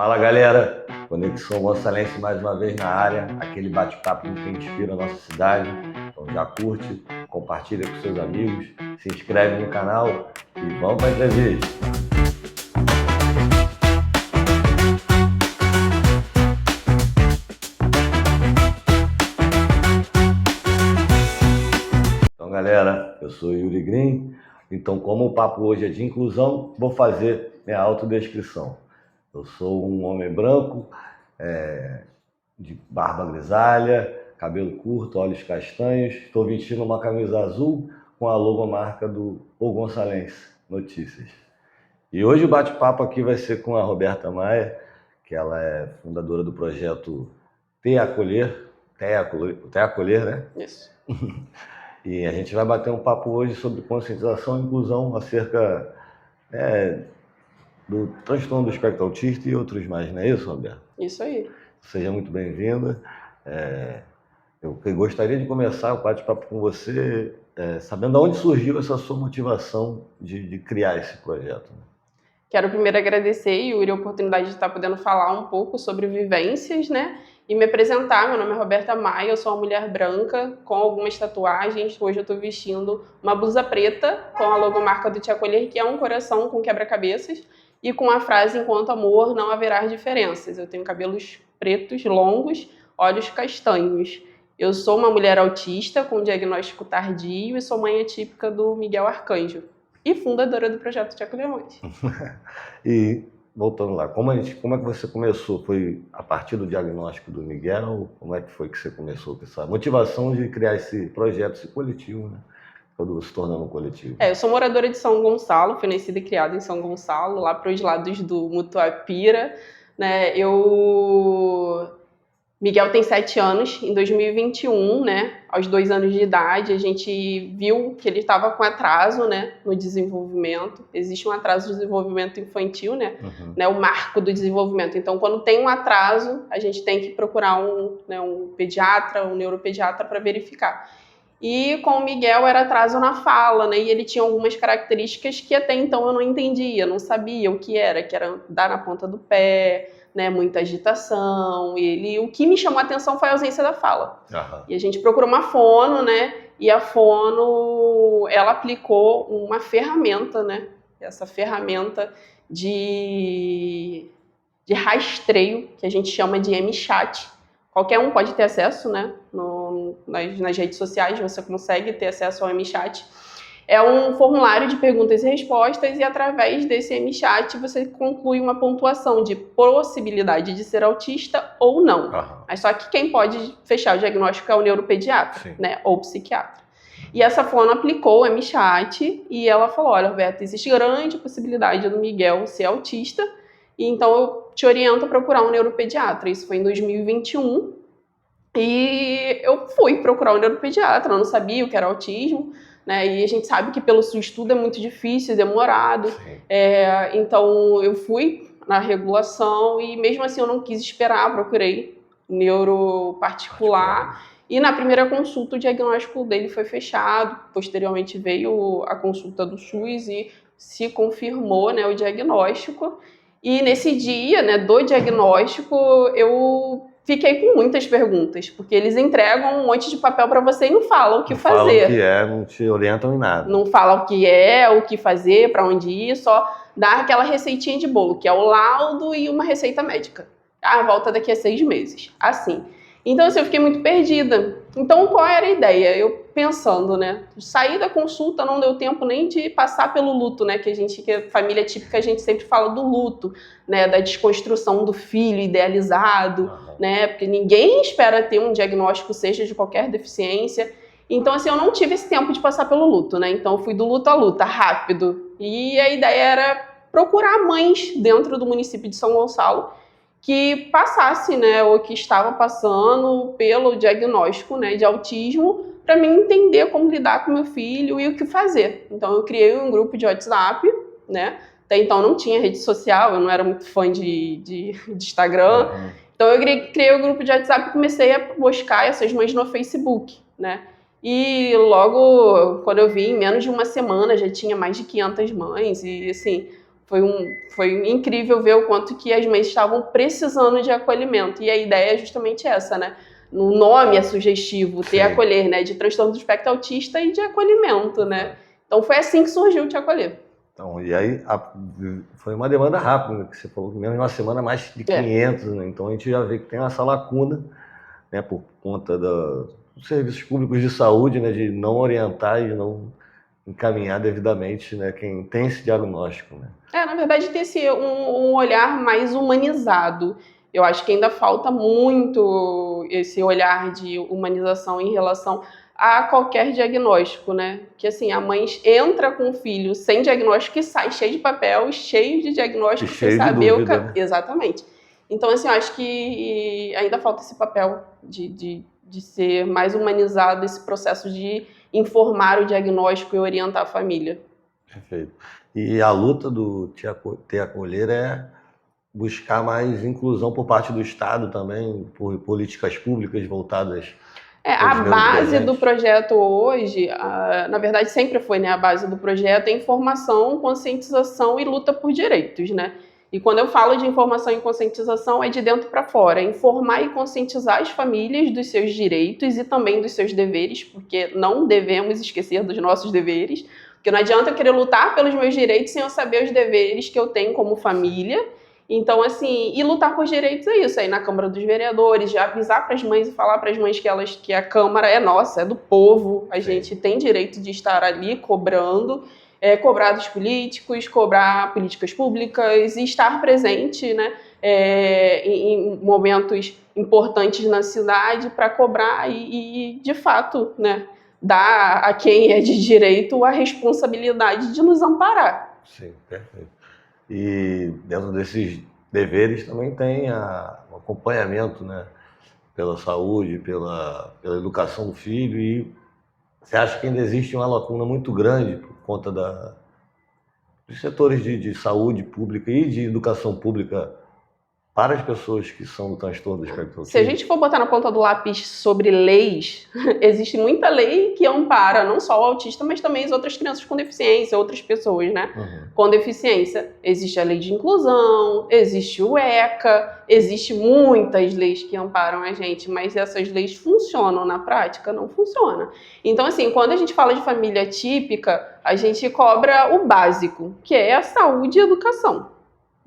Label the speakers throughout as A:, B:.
A: Fala galera, Conexão Gonçalense mais uma vez na área, aquele bate-papo que inspira a nossa cidade. Então já curte, compartilha com seus amigos, se inscreve no canal e vamos para a entrevista. Então galera, eu sou Yuri Green, então como o papo hoje é de inclusão, vou fazer minha autodescrição. Eu sou um homem branco, de barba grisalha, cabelo curto, olhos castanhos. Estou vestindo uma camisa azul com a logomarca do O Gonçalense Notícias. E hoje o bate-papo aqui vai ser com a Roberta Maia, que ela é fundadora do projeto Te Acolher, né?
B: Isso.
A: E a gente vai bater um papo hoje sobre conscientização e inclusão acerca do transtorno do espectro autista e outros mais, não é isso, Roberto?
B: Isso aí.
A: Seja muito bem-vinda. Eu gostaria de começar o bate-papo com você, sabendo de onde surgiu essa sua motivação de criar esse projeto.
B: Quero primeiro agradecer, Yuri, a oportunidade de estar podendo falar um pouco sobre vivências, né? E me apresentar. Meu nome é Roberta Maia, eu sou uma mulher branca com algumas tatuagens. Hoje eu estou vestindo uma blusa preta com a logomarca do Te Acolher, que é um coração com quebra-cabeças, e com a frase: enquanto amor não haverá diferenças. Eu tenho cabelos pretos, longos, olhos castanhos. Eu sou uma mulher autista com diagnóstico tardio e sou mãe atípica do Miguel Arcanjo e fundadora do projeto Te Acolhemos.
A: E voltando lá, como é que você começou? Foi a partir do diagnóstico do Miguel? Como é que foi que você começou com essa motivação de criar esse projeto, esse coletivo, né? Quando se tornando um coletivo.
B: Eu sou moradora de São Gonçalo, fui nascida e criada em São Gonçalo, lá para os lados do Mutuapira, né? Miguel tem 7 anos, em 2021, né, aos 2 anos de idade, a gente viu que ele estava com atraso, né, no desenvolvimento. Existe um atraso de desenvolvimento infantil, né, o marco do desenvolvimento. Então, quando tem um atraso, a gente tem que procurar um pediatra, um neuropediatra para verificar. E com o Miguel era atraso na fala, né, e ele tinha algumas características que até então eu não entendia, não sabia o que era dar na ponta do pé, né, muita agitação. O que me chamou a atenção foi a ausência da fala. E a gente procurou uma fono, né, e a fono, ela aplicou uma ferramenta, né, essa ferramenta de rastreio, que a gente chama de MChat. Qualquer um pode ter acesso, né, nas redes sociais, você consegue ter acesso ao MChat. É um formulário de perguntas e respostas, e através desse MChat você conclui uma pontuação de possibilidade de ser autista ou não. Mas só que quem pode fechar o diagnóstico é o neuropediatra, né, ou o psiquiatra. E essa fono aplicou o MChat e ela falou: olha, Roberto, existe grande possibilidade do Miguel ser autista, e então eu te oriento a procurar um neuropediatra. Isso foi em 2021. E eu fui procurar um neuropediatra, eu não sabia o que era autismo, né? E a gente sabe que pelo seu estudo é muito difícil, demorado. Então eu fui na regulação e mesmo assim eu não quis esperar, procurei neuro particular. E na primeira consulta o diagnóstico dele foi fechado. Posteriormente veio a consulta do SUS e se confirmou, né, o diagnóstico. E nesse dia, né, do diagnóstico, eu fiquei com muitas perguntas, porque eles entregam um monte de papel para você e não falam o que fazer.
A: Não falam o que é, não te orientam em nada.
B: Não falam o que é, o que fazer, para onde ir, só dá aquela receitinha de bolo, que é o laudo e uma receita médica. Volta daqui a 6 meses. Assim. Então, assim, eu fiquei muito perdida. Então, qual era a ideia? Eu pensando, né? Sair da consulta, não deu tempo nem de passar pelo luto, né? Que é família típica, a gente sempre fala do luto, né? Da desconstrução do filho idealizado, né? Porque ninguém espera ter um diagnóstico, seja de qualquer deficiência. Então, assim, eu não tive esse tempo de passar pelo luto, né? Então, eu fui do luto à luta, rápido. E a ideia era procurar mães dentro do município de São Gonçalo que passasse, né, ou que estava passando pelo diagnóstico, né, de autismo, para mim entender como lidar com meu filho e o que fazer. Então eu criei um grupo de WhatsApp, né? Até então não tinha rede social, eu não era muito fã de Instagram. Então eu criei um grupo de WhatsApp e comecei a buscar essas mães no Facebook, né? E logo, quando eu vi, em menos de uma semana já tinha mais de 500 mães e assim, Foi incrível ver o quanto que as mães estavam precisando de acolhimento. E a ideia é justamente essa, né? No nome é sugestivo, ter acolher, né? De transtorno do espectro autista e de acolhimento, né? Então foi assim que surgiu o Te Acolher.
A: Então, e aí foi uma demanda rápida, que você falou que mesmo em uma semana mais de 500, né? Então a gente já vê que tem essa lacuna, né? Por conta dos serviços públicos de saúde, né? De não orientar e não encaminhar devidamente, né? Quem tem esse diagnóstico, né?
B: Na verdade, ter um olhar mais humanizado. Eu acho que ainda falta muito esse olhar de humanização em relação a qualquer diagnóstico, né? Que assim, a mãe entra com o filho sem diagnóstico e sai cheio de papel, cheio de diagnóstico, sem saber o que... Exatamente. Então, assim, eu acho que ainda falta esse papel de ser mais humanizado, esse processo de informar o diagnóstico e orientar a família.
A: Perfeito. E a luta do Te Acolher é buscar mais inclusão por parte do Estado também, por políticas públicas voltadas...
B: A base do projeto hoje, na verdade sempre foi, né, a base do projeto é informação, conscientização e luta por direitos, né? E quando eu falo de informação e conscientização é de dentro para fora, é informar e conscientizar as famílias dos seus direitos e também dos seus deveres, porque não devemos esquecer dos nossos deveres, porque não adianta eu querer lutar pelos meus direitos sem eu saber os deveres que eu tenho como família. Então, assim, e lutar por direitos é isso, aí na Câmara dos Vereadores, já avisar para as mães e falar para as mães que a Câmara é nossa, é do povo, a gente tem direito de estar ali cobrando, cobrar dos políticos, cobrar políticas públicas e estar presente, né, em momentos importantes na cidade para cobrar e, de fato, né, dar a quem é de direito a responsabilidade de nos amparar.
A: Sim, perfeito. E dentro desses deveres também tem o acompanhamento, né, pela saúde, pela educação do filho. E você acha que ainda existe uma lacuna muito grande por conta dos setores de saúde pública e de educação pública para as pessoas que são do transtorno do espectro autista?
B: Se a gente for botar na ponta do lápis sobre leis, existe muita lei que ampara não só o autista, mas também as outras crianças com deficiência, outras pessoas, né? Com deficiência. Existe a lei de inclusão, existe o ECA, existe muitas leis que amparam a gente, mas essas leis funcionam na prática? Não funciona. Então, assim, quando a gente fala de família típica, a gente cobra o básico, que é a saúde e a educação.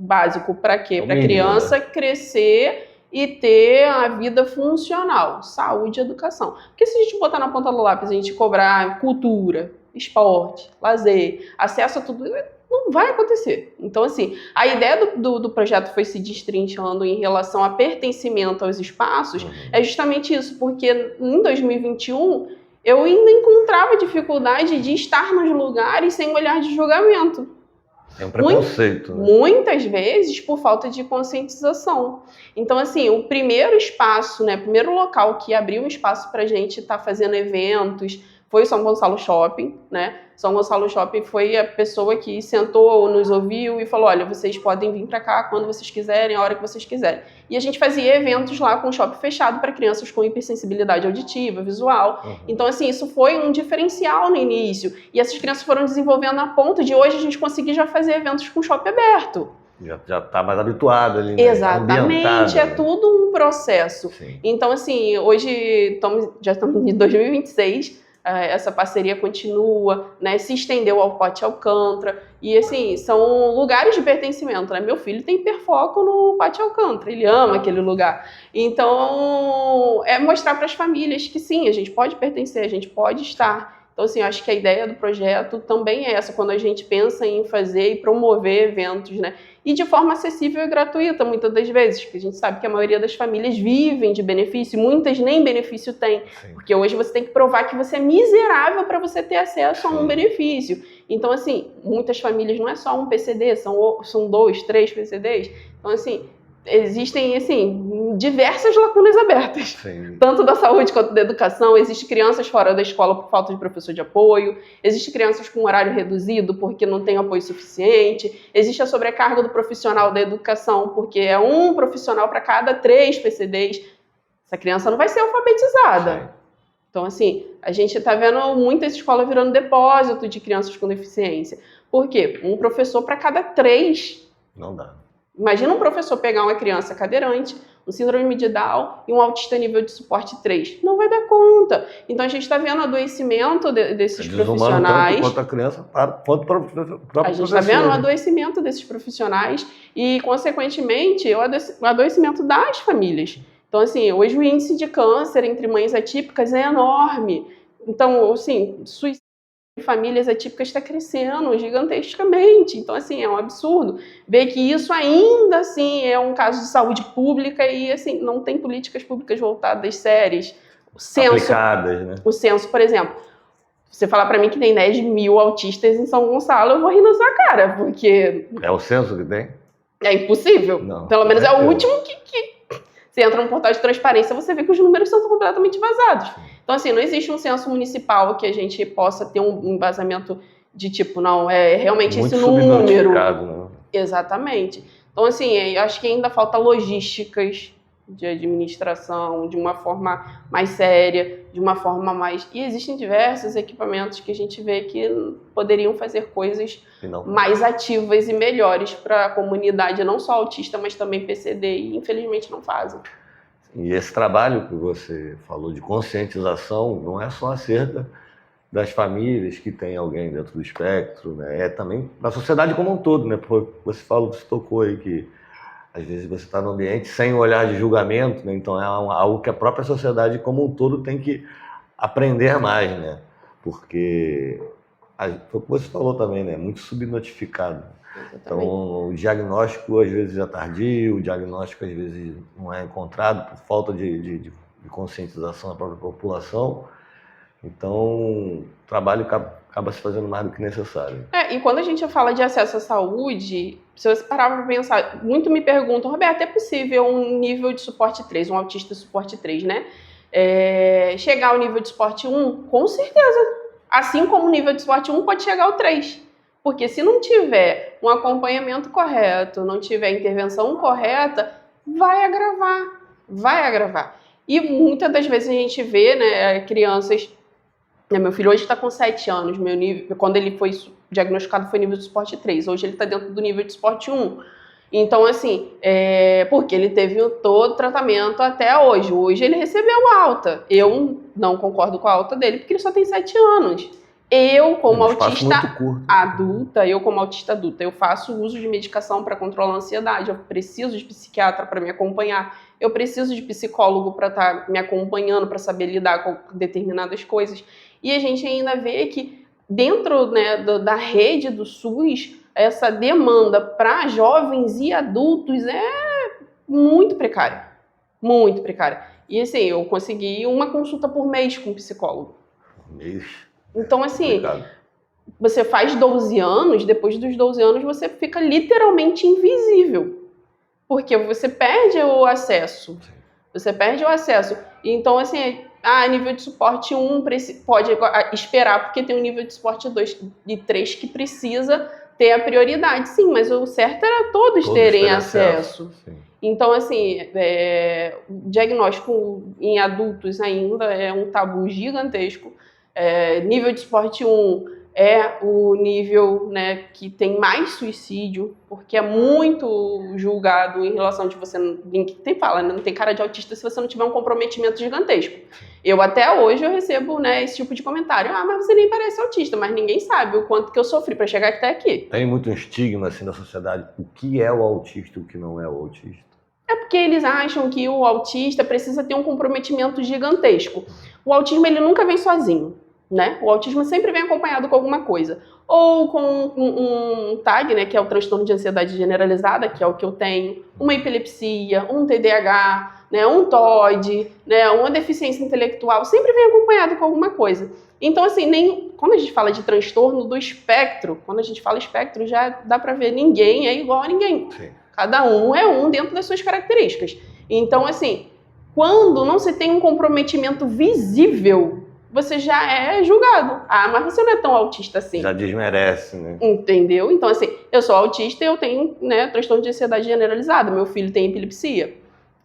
B: Básico para quê? Para a criança crescer e ter a vida funcional, saúde e educação. Porque se a gente botar na ponta do lápis, a gente cobrar cultura, esporte, lazer, acesso a tudo, não vai acontecer. Então, assim, a ideia do projeto foi se destrinchando em relação a pertencimento aos espaços, é justamente isso, porque em 2021 eu ainda encontrava dificuldade de estar nos lugares sem olhar de julgamento.
A: É um preconceito, né?
B: Muitas vezes por falta de conscientização. Então, assim, o primeiro espaço, né, o primeiro local que abriu um espaço para a gente estar fazendo eventos foi o São Gonçalo Shopping, né? São Gonçalo Shopping foi a pessoa que sentou, nos ouviu e falou, olha, vocês podem vir para cá quando vocês quiserem, a hora que vocês quiserem. E a gente fazia eventos lá com o shopping fechado para crianças com hipersensibilidade auditiva, visual. Então, assim, isso foi um diferencial no início. E essas crianças foram desenvolvendo a ponto de hoje a gente conseguir já fazer eventos com shopping aberto.
A: Já está mais habituado ali, né?
B: Exatamente, é tudo um processo. Sim. Então, assim, hoje já estamos em 2026, essa parceria continua, né, se estendeu ao Pátio Alcântara, e assim, são lugares de pertencimento, né? Meu filho tem hiperfoco no Pátio Alcântara, ele ama aquele lugar. Então, é mostrar para as famílias que sim, a gente pode pertencer, a gente pode estar. Então, assim, eu acho que a ideia do projeto também é essa, quando a gente pensa em fazer e promover eventos, né? E de forma acessível e gratuita, muitas das vezes, porque a gente sabe que a maioria das famílias vivem de benefício, muitas nem benefício têm, porque hoje você tem que provar que você é miserável para você ter acesso a um benefício. Então, assim, muitas famílias não é só um PCD, são 2, 3 PCDs. Então, assim, existem, assim, diversas lacunas abertas, tanto da saúde quanto da educação. Existem crianças fora da escola por falta de professor de apoio, existem crianças com horário reduzido porque não tem apoio suficiente, existe a sobrecarga do profissional da educação, porque é um profissional para cada 3 PCDs. Essa criança não vai ser alfabetizada. Então, assim, a gente está vendo muitas escolas virando depósito de crianças com deficiência. Por quê? Um professor para cada 3.
A: Não dá.
B: Imagina um professor pegar uma criança cadeirante, um síndrome de Down e um autista nível de suporte 3. Não vai dar conta. Então a gente está vendo o adoecimento desses profissionais.
A: Tanto quanto a criança, quanto para o próprio professor.
B: A gente está vendo o adoecimento desses profissionais e, consequentemente, o adoecimento das famílias. Então, assim, hoje o índice de câncer entre mães atípicas é enorme. Então, assim, suicídio em famílias atípicas está crescendo gigantescamente. Então, assim, é um absurdo ver que isso ainda, assim, é um caso de saúde pública e, assim, não tem políticas públicas voltadas sérias.
A: Aplicadas, né?
B: O censo, por exemplo. Você falar para mim que tem 10 mil autistas em São Gonçalo, eu vou rir na sua cara, porque...
A: É o censo que tem?
B: É impossível.
A: Não.
B: Pelo menos é o último que... Você entra no portal de transparência, você vê que os números são completamente vazados. Então, assim, não existe um censo municipal que a gente possa ter um embasamento de tipo, não, é realmente
A: muito
B: esse número.
A: Né?
B: Exatamente. Então, assim, eu acho que ainda falta logísticas de administração, de uma forma mais séria, de uma forma mais... E existem diversos equipamentos que a gente vê que poderiam fazer coisas mais ativas e melhores para a comunidade, não só autista, mas também PCD, e infelizmente não fazem.
A: E esse trabalho que você falou de conscientização não é só acerca das famílias que tem alguém dentro do espectro, né? É também da sociedade como um todo, né? Porque você tocou aí que às vezes você está no ambiente sem olhar de julgamento, né? Então é algo que a própria sociedade como um todo tem que aprender mais, né? Porque foi o que você falou também, né? Muito subnotificado. Então o diagnóstico às vezes é tardio, o diagnóstico às vezes não é encontrado por falta de conscientização da própria população. Então o trabalho acaba se fazendo mais do que necessário.
B: E quando a gente fala de acesso à saúde, se você parar para pensar, muito me perguntam, Roberto, é possível um nível de suporte 3, um autista suporte 3, né? Chegar ao nível de suporte 1? Com certeza. Assim como o nível de suporte 1 pode chegar ao 3. Porque se não tiver um acompanhamento correto, não tiver intervenção correta, vai agravar. E muitas das vezes a gente vê, né, crianças... Meu filho hoje está com 7 anos, meu nível, quando ele foi diagnosticado foi nível de suporte 3, hoje ele está dentro do nível de suporte 1. Então, assim, porque ele teve todo o tratamento até hoje. Hoje ele recebeu alta. Eu não concordo com a alta dele, porque ele só tem 7 anos. Eu, como autista adulta, eu faço uso de medicação para controlar a ansiedade, eu preciso de psiquiatra para me acompanhar, eu preciso de psicólogo para estar me acompanhando, para saber lidar com determinadas coisas. E a gente ainda vê que dentro, né, da rede do SUS, essa demanda para jovens e adultos é muito precária. Muito precária. E assim, eu consegui uma consulta por mês com um psicólogo. Então, assim, você faz 12 anos, depois dos 12 anos você fica literalmente invisível. Porque você perde o acesso. Então, assim, nível de suporte 1 pode esperar, porque tem um nível de suporte 2 e 3 que precisa ter a prioridade. Sim, mas o certo era todos terem acesso. Então, assim, o diagnóstico em adultos ainda é um tabu gigantesco. Nível de suporte 1 é o nível, né, que tem mais suicídio, porque é muito julgado em relação de você... Ninguém fala, né, não tem cara de autista se você não tiver um comprometimento gigantesco. Até hoje, eu recebo, né, esse tipo de comentário. Mas você nem parece autista, mas ninguém sabe o quanto que eu sofri para chegar até aqui.
A: Tem muito estigma, assim, da sociedade. O que é o autista e o que não é o autista?
B: É porque eles acham que o autista precisa ter um comprometimento gigantesco. O autismo, ele nunca vem sozinho, né? O autismo sempre vem acompanhado com alguma coisa. Ou com um TAG, né, que é o transtorno de ansiedade generalizada, que é o que eu tenho, uma epilepsia, um TDAH, né, um TOD, né, uma deficiência intelectual, sempre vem acompanhado com alguma coisa. Então, assim, quando a gente fala de transtorno do espectro, quando a gente fala espectro, já dá pra ver, ninguém é igual a ninguém.
A: Sim.
B: Cada um é um dentro das suas características. Então, assim, quando não se tem um comprometimento visível, você já é julgado. Mas você não é tão autista assim.
A: Já desmerece, né?
B: Entendeu? Então, assim, eu sou autista e eu tenho, né, transtorno de ansiedade generalizada. Meu filho tem epilepsia.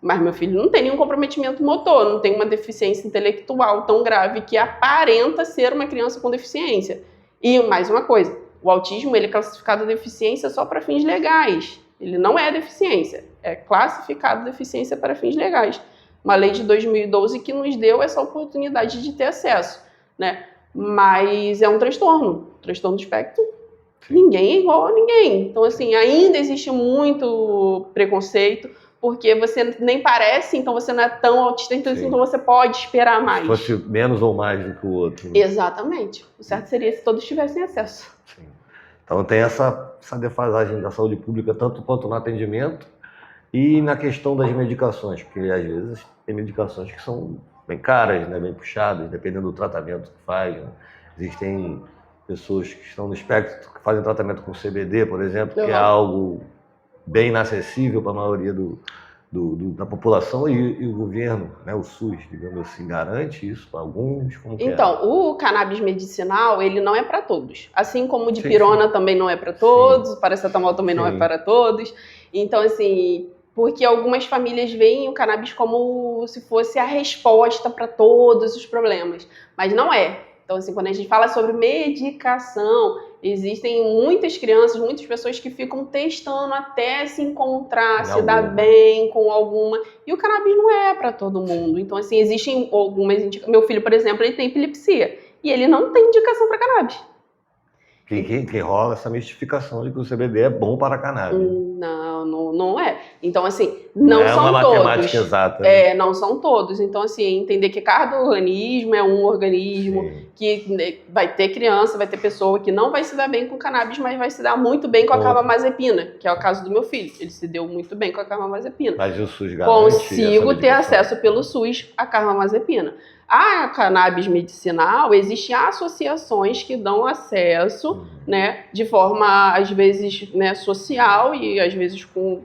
B: Mas meu filho não tem nenhum comprometimento motor, não tem uma deficiência intelectual tão grave que aparenta ser uma criança com deficiência. E mais uma coisa, O autismo, ele é classificado deficiência só para fins legais. Ele não é deficiência, é classificado deficiência para fins legais. Uma lei de 2012 que nos deu essa oportunidade de ter acesso, né? Mas é um transtorno do espectro. Ninguém é igual a ninguém. Então, assim, ainda existe muito preconceito, porque você nem parece, então você não é tão autista, então você pode esperar mais.
A: Se fosse menos ou mais do que o outro. Né?
B: Exatamente. O certo seria se todos tivessem acesso.
A: Sim. Então tem essa defasagem da saúde pública, tanto quanto no atendimento e na questão das medicações, porque às vezes tem medicações que são bem caras, né, bem puxadas, dependendo do tratamento que faz. Né? Existem pessoas que estão no espectro que fazem tratamento com CBD, por exemplo, que é algo bem inacessível para a maioria da população e o governo, né, o SUS, digamos assim, garante isso para alguns?
B: Então, o cannabis medicinal, ele não é para todos. Assim como o dipirona também não é para todos, o paracetamol também não é para todos. Então, assim, porque algumas famílias veem o cannabis como se fosse a resposta para todos os problemas, mas não é. Então, assim, quando a gente fala sobre medicação, existem muitas crianças, muitas pessoas que ficam testando até se encontrar, se dar bem com alguma. E o cannabis não é para todo mundo. Então, assim, existem algumas indicações. Meu filho, por exemplo, ele tem epilepsia e ele não tem indicação para cannabis.
A: Que rola essa mistificação de que o CBD é bom para a cannabis.
B: Não é. Então, assim, não são todos. É uma matemática
A: exata. Né?
B: Não são todos. Então, assim, entender que cada organismo é um organismo, que vai ter criança, vai ter pessoa que não vai se dar bem com cannabis, mas vai se dar muito bem com a carbamazepina, que é o caso do meu filho. Ele se deu muito bem com a carbamazepina.
A: Mas o SUS garante
B: Consigo ter acesso pelo SUS à carbamazepina. A cannabis medicinal, existem associações que dão acesso, né, de forma, às vezes, né, social e, às vezes, com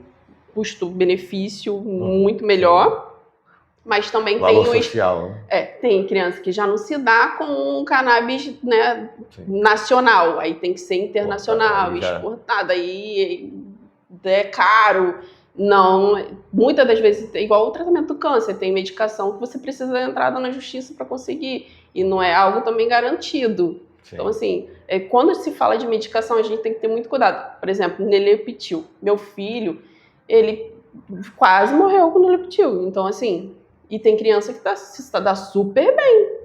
B: custo-benefício muito melhor. Mas também
A: valor
B: tem
A: social, né?
B: Tem criança que já não se dá com um cannabis, né, nacional. Aí tem que ser internacional, exportado. Aí é caro. Não, muitas das vezes, igual o tratamento do câncer, tem medicação que você precisa da entrada na justiça para conseguir, e não é algo também garantido. Então, assim, quando se fala de medicação, a gente tem que ter muito cuidado. Por exemplo, Nelepitil. Meu filho, ele quase morreu com Nelepitil. Então, assim, e tem criança que dá super bem.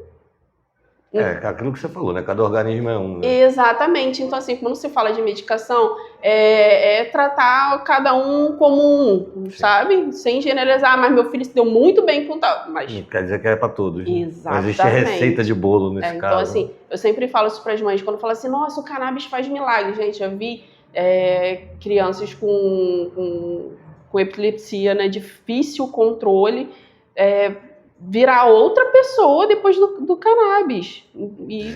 A: Aquilo que você falou, né? Cada organismo é um. Né?
B: Exatamente. Então, assim, quando se fala de medicação, tratar cada um como um, sabe? Sem generalizar, mas meu filho se deu muito bem com tal. Mas
A: não quer dizer que é para todos. Né?
B: Exatamente.
A: Não existe receita de bolo nesse caso.
B: Então, assim, eu sempre falo isso para as mães, quando falam assim, nossa, o cannabis faz milagre. Gente, eu vi crianças com epilepsia, né? Difícil controle, virar outra pessoa depois do cannabis. E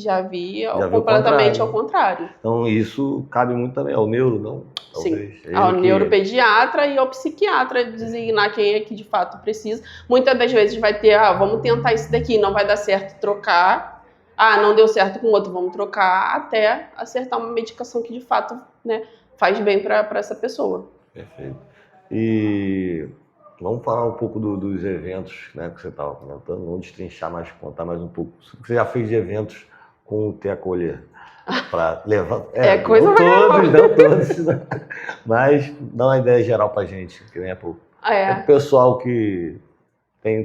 B: já vi completamente ao contrário.
A: Então isso cabe muito também ao neuro, não? Talvez.
B: Sim, ao neuropediatra e ao psiquiatra designar quem é que de fato precisa. Muitas das vezes vai ter, vamos tentar isso daqui, não vai dar certo, trocar. Não deu certo com o outro, vamos trocar até acertar uma medicação que de fato, né, faz bem para essa pessoa.
A: Perfeito. E vamos falar um pouco dos eventos, né, que você estava comentando, vamos destrinchar mais, contar mais um pouco. Você já fez de eventos com o Te Acolher? Para levar.
B: Coisa
A: não todos, né? Mas dá uma ideia geral para a gente, que nem é pouco. O pessoal que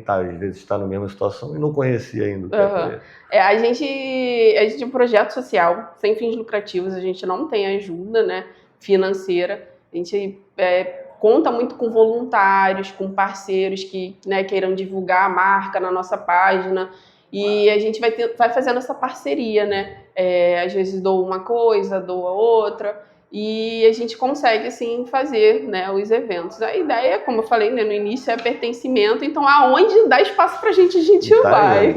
A: às vezes está na mesma situação e não conhecia ainda o Te Acolher.
B: A gente é um projeto social, sem fins lucrativos, a gente não tem ajuda, né, financeira, a gente conta muito com voluntários, com parceiros que, né, queiram divulgar a marca na nossa página, e a gente vai fazendo essa parceria, né? Às vezes doa uma coisa, doa outra, e a gente consegue, assim, fazer, né, os eventos. A ideia, como eu falei, né, no início, é pertencimento, então aonde dá espaço pra gente, a gente vai.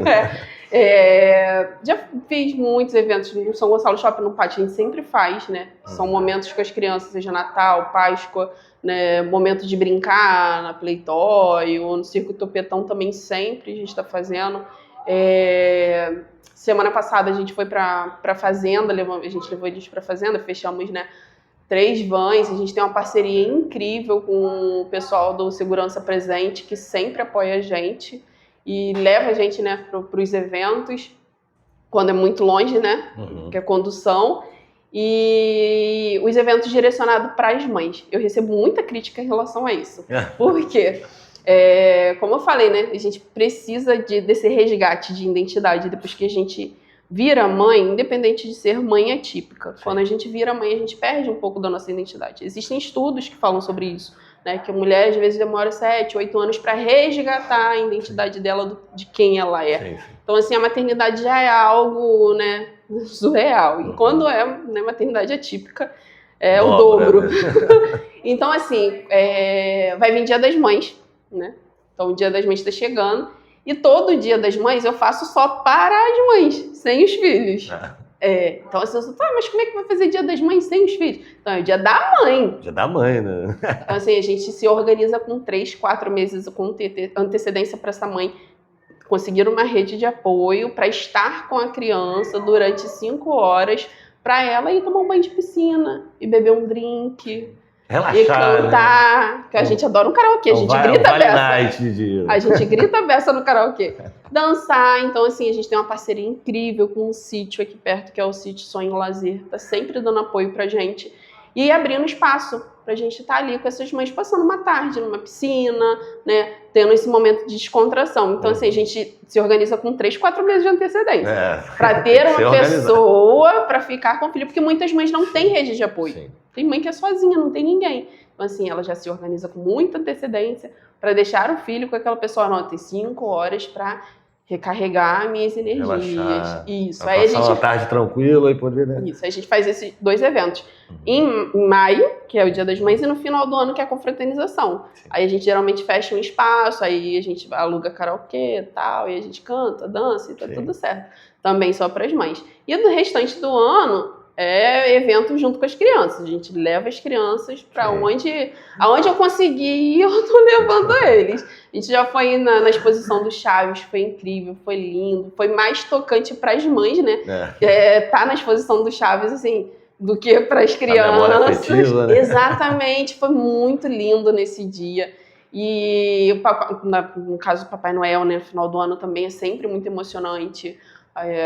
B: Já fiz muitos eventos no São Gonçalo Shopping no Pátio, a gente sempre faz, né? São momentos com as crianças, seja Natal, Páscoa, né? Momento de brincar na Playtoy, ou no Circo Topetão também sempre a gente está fazendo. Semana passada a gente foi para Fazenda, a gente levou eles para Fazenda, fechamos, né, 3 vans, a gente tem uma parceria incrível com o pessoal do Segurança Presente, que sempre apoia a gente e leva a gente, né, para os eventos. quando é muito longe, né? Que é condução. E os eventos direcionados para as mães. Eu recebo muita crítica em relação a isso. Por quê? Como eu falei, né? A gente precisa desse resgate de identidade depois que a gente vira mãe, independente de ser mãe atípica. Sim. Quando a gente vira mãe, a gente perde um pouco da nossa identidade. Existem estudos que falam sobre isso, né? Que a mulher, às vezes, demora 7, 8 anos para resgatar a identidade dela de quem ela é. Sim. Então, assim, a maternidade já é algo, né, surreal. E quando é, né, maternidade atípica, é o dobro. Né? Então, assim, vai vir Dia das Mães, né? Então, o Dia das Mães está chegando. E todo Dia das Mães eu faço só para as mães, sem os filhos. Então, assim, mas como é que vai fazer Dia das Mães sem os filhos? Então, é o Dia da Mãe.
A: Dia da Mãe, né?
B: Então, assim, a gente se organiza com 3, 4 meses com antecedência para essa mãe conseguir uma rede de apoio para estar com a criança durante 5 horas, para ela ir tomar um banho de piscina e beber um drink.
A: Relaxar,
B: e cantar, né? Que a gente adora um karaokê, a gente grita a beça. A gente grita a beça no karaokê. Dançar, então assim, a gente tem uma parceria incrível com um sítio aqui perto, que é o Sítio Sonho Lazer, tá sempre dando apoio pra gente. E abrindo espaço pra gente estar ali com essas mães, passando uma tarde numa piscina, né, tendo esse momento de descontração. Então assim, a gente se organiza com 3, 4 meses de antecedência. Pra ter uma pessoa pra ficar com o filho, porque muitas mães não têm rede de apoio. Sim. Tem mãe que é sozinha, não tem ninguém. Então, assim, ela já se organiza com muita antecedência para deixar o filho com aquela pessoa. Não, tem 5 horas para recarregar minhas energias.
A: Relaxar.
B: Isso.
A: Aí a gente uma tarde tranquila e poder, né?
B: Isso. Aí a gente faz esses 2 eventos. Em maio, que é o Dia das Mães, e no final do ano, que é a confraternização. Sim. Aí a gente geralmente fecha um espaço, aí a gente aluga karaokê e tal, e a gente canta, dança e tá tudo certo. Também só para as mães. E do restante do ano é evento junto com as crianças. A gente leva as crianças para aonde eu conseguir ir, eu tô levando eles. A gente já foi na exposição do Chaves, foi incrível, foi lindo, foi mais tocante para as mães, né? Tá na exposição do Chaves, assim, do que para as crianças. A memória afetiva, né? Exatamente, foi muito lindo nesse dia. E o papai, no caso do Papai Noel, né, no final do ano também é sempre muito emocionante.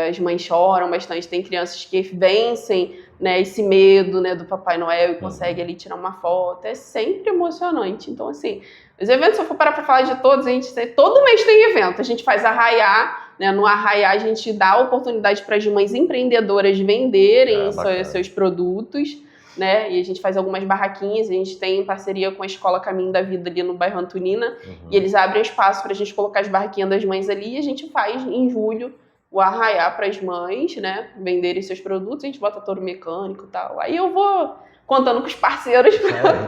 B: As mães choram bastante, tem crianças que vencem, né, esse medo, né, do Papai Noel e conseguem ali tirar uma foto. É sempre emocionante. Então, assim, os eventos, se eu for parar para falar de todos, todo mês tem evento. A gente faz Arraiá, né, no Arraiá a gente dá oportunidade para as mães empreendedoras venderem seus produtos, né, e a gente faz algumas barraquinhas. A gente tem parceria com a Escola Caminho da Vida ali no bairro Antonina, e eles abrem espaço para a gente colocar as barraquinhas das mães ali, e a gente faz em julho o Arraiá para as mães, né, venderem seus produtos, a gente bota touro mecânico e tal. Aí eu vou contando com os parceiros,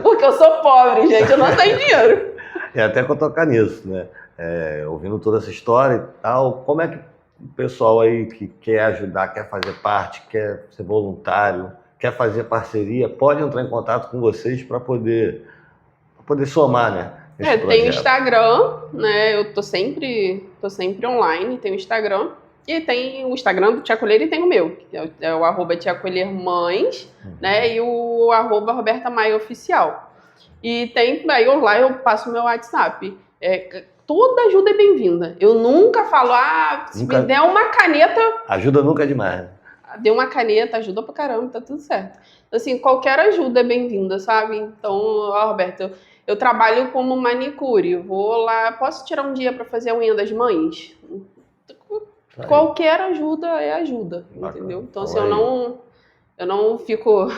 B: porque eu sou pobre, gente, eu não tenho dinheiro.
A: E até que eu tocar nisso, né, ouvindo toda essa história e tal, como é que o pessoal aí que quer ajudar, quer fazer parte, quer ser voluntário, quer fazer parceria, pode entrar em contato com vocês para poder somar, né?
B: Tem o Instagram, né, eu tô sempre online, tem o Instagram. E tem o Instagram do Tia Colher e tem o meu, que é o @TiaColherMães, né? E o @Roberta Maia Oficial. E tem, aí lá eu passo o meu WhatsApp. Toda ajuda é bem-vinda. Eu nunca falo, se me der uma caneta...
A: Ajuda nunca é demais, né?
B: Deu uma caneta, ajuda pra caramba, tá tudo certo. Assim, qualquer ajuda é bem-vinda, sabe? Então, Roberta, eu trabalho como manicure. Vou lá, posso tirar um dia pra fazer a unha das mães? Qualquer ajuda é ajuda, entendeu? Então, assim, eu não fico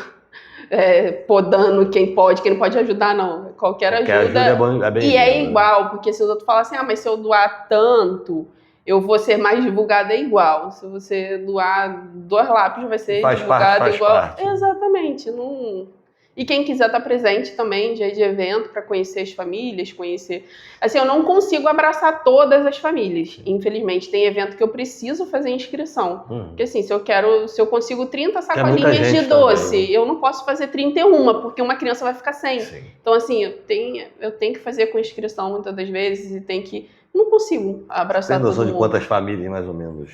B: podando quem pode, quem não pode ajudar, não. Qualquer ajuda é bem, e é igual, porque se os outros falam assim, mas se eu doar tanto, eu vou ser mais divulgada, é igual. Se você doar 2 lápis, vai ser divulgada igual. Parte. Exatamente. Não... E quem quiser estar presente também, dia de evento, para conhecer as famílias, conhecer... Assim, eu não consigo abraçar todas as famílias, infelizmente. Tem evento que eu preciso fazer inscrição. Porque assim, se eu consigo 30 sacolinhas de doce, também, eu não posso fazer 31, porque uma criança vai ficar sem. Sim. Então, assim, eu tenho que fazer com inscrição muitas das vezes e tem que... Não consigo abraçar todo mundo. Tem noção
A: de quantas famílias, mais ou menos?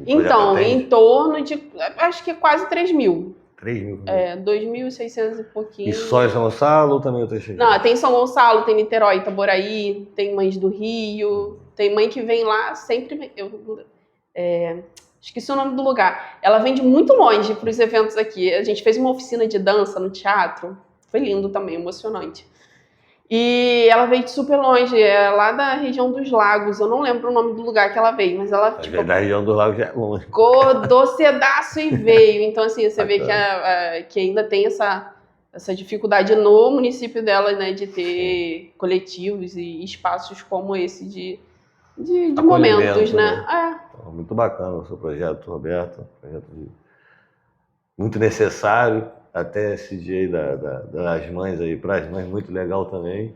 B: Então, em torno de... Acho que quase 3.000.
A: 3.000?
B: 2.600 e pouquinho.
A: E só em São Gonçalo ou também outras cidades?
B: Não, tem São Gonçalo, tem Niterói, Itaboraí, tem mães do Rio, tem mãe que vem lá, sempre vem. esqueci o nome do lugar. Ela vem de muito longe para os eventos aqui. A gente fez uma oficina de dança no teatro. Foi lindo também, emocionante. E ela veio de super longe, é lá da região dos Lagos. Eu não lembro o nome do lugar que ela veio, mas ela
A: Às vezes da região do lago já é longe.
B: ficou docedaço e veio. Então, assim, você vê que,
A: Bacana.
B: que ainda tem essa dificuldade no município dela, né, de ter coletivos e espaços como esse de momentos,
A: Acolhimento,
B: né?
A: né? Então, muito bacana o seu projeto, Roberto. Projeto muito necessário. Até esse dia aí das mães aí, para as mães, muito legal também.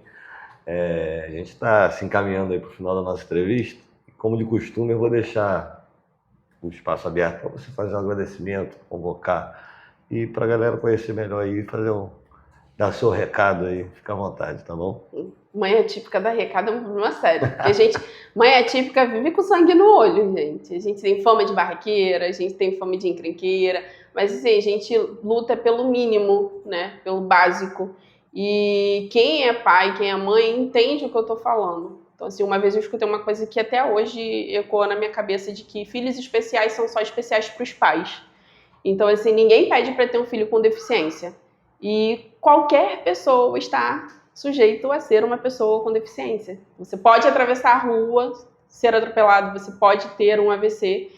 A: A gente está se encaminhando aí para o final da nossa entrevista. E como de costume, eu vou deixar o espaço aberto para você fazer um agradecimento, convocar e para a galera conhecer melhor aí, dar seu recado aí, fica à vontade, tá bom?
B: Mãe atípica da recado é um problema sério. Porque mãe atípica vive com sangue no olho, gente. A gente tem fama de barraqueira, a gente tem fama de encrenqueira, mas assim, a gente luta pelo mínimo, né? Pelo básico. E quem é pai, quem é mãe, entende o que eu tô falando. Então, assim, uma vez eu escutei uma coisa que até hoje ecoa na minha cabeça de que filhos especiais são só especiais para os pais. Então, assim, ninguém pede para ter um filho com deficiência. E qualquer pessoa está sujeito a ser uma pessoa com deficiência. Você pode atravessar a rua, ser atropelado, você pode ter um AVC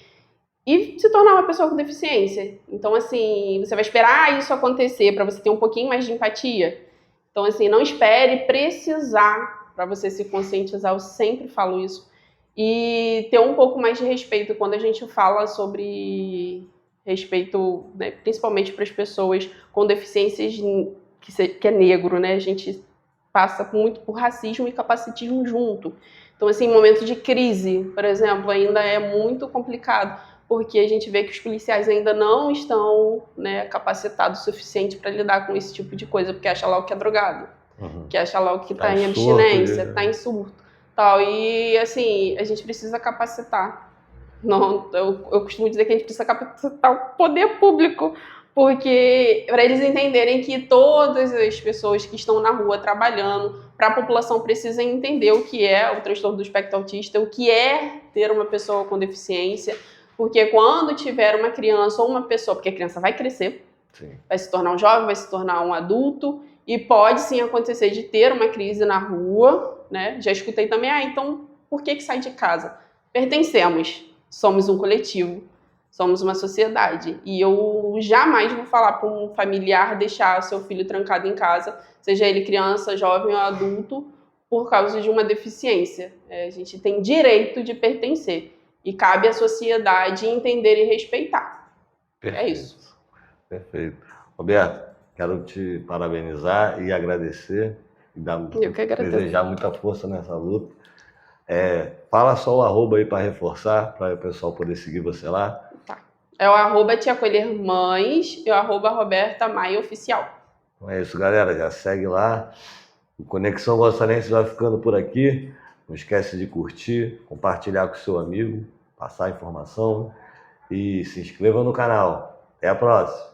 B: e se tornar uma pessoa com deficiência. Então, assim, você vai esperar isso acontecer para você ter um pouquinho mais de empatia. Então, assim, não espere precisar para você se conscientizar, eu sempre falo isso. E ter um pouco mais de respeito quando a gente fala sobre respeito, né, principalmente para as pessoas com deficiências que é negro, né? A gente passa muito por racismo e capacitismo junto. Então, assim, em momento de crise, por exemplo, ainda é muito complicado, porque a gente vê que os policiais ainda não estão, né, capacitados o suficiente para lidar com esse tipo de coisa, porque acha lá o que é drogado, que acha lá o que está em abstinência, está em surto, tal. E, assim, a gente precisa capacitar. Não, eu costumo dizer que a gente precisa capacitar o poder público, porque para eles entenderem que todas as pessoas que estão na rua trabalhando, para a população precisa entender o que é o transtorno do espectro autista, o que é ter uma pessoa com deficiência, porque quando tiver uma criança ou uma pessoa, porque a criança vai crescer, sim, vai se tornar um jovem, vai se tornar um adulto, e pode sim acontecer de ter uma crise na rua, né? Já escutei também, então por que sai de casa? Pertencemos. Somos um coletivo, somos uma sociedade. E eu jamais vou falar para um familiar deixar seu filho trancado em casa, seja ele criança, jovem ou adulto, por causa de uma deficiência. A gente tem direito de pertencer. E cabe à sociedade entender e respeitar. Perfeito. É isso.
A: Perfeito. Roberto, quero te parabenizar e agradecer.
B: Eu que agradeço.
A: Desejar muita força nessa luta. Fala só o arroba aí para reforçar, para o pessoal poder seguir você lá.
B: Tá. É o arroba Te Acolher Mães e o arroba Roberta Maia Oficial.
A: Então é isso, galera. Já segue lá. O Conexão Gonçalense vai ficando por aqui. Não esquece de curtir, compartilhar com o seu amigo, passar a informação e se inscreva no canal. Até a próxima.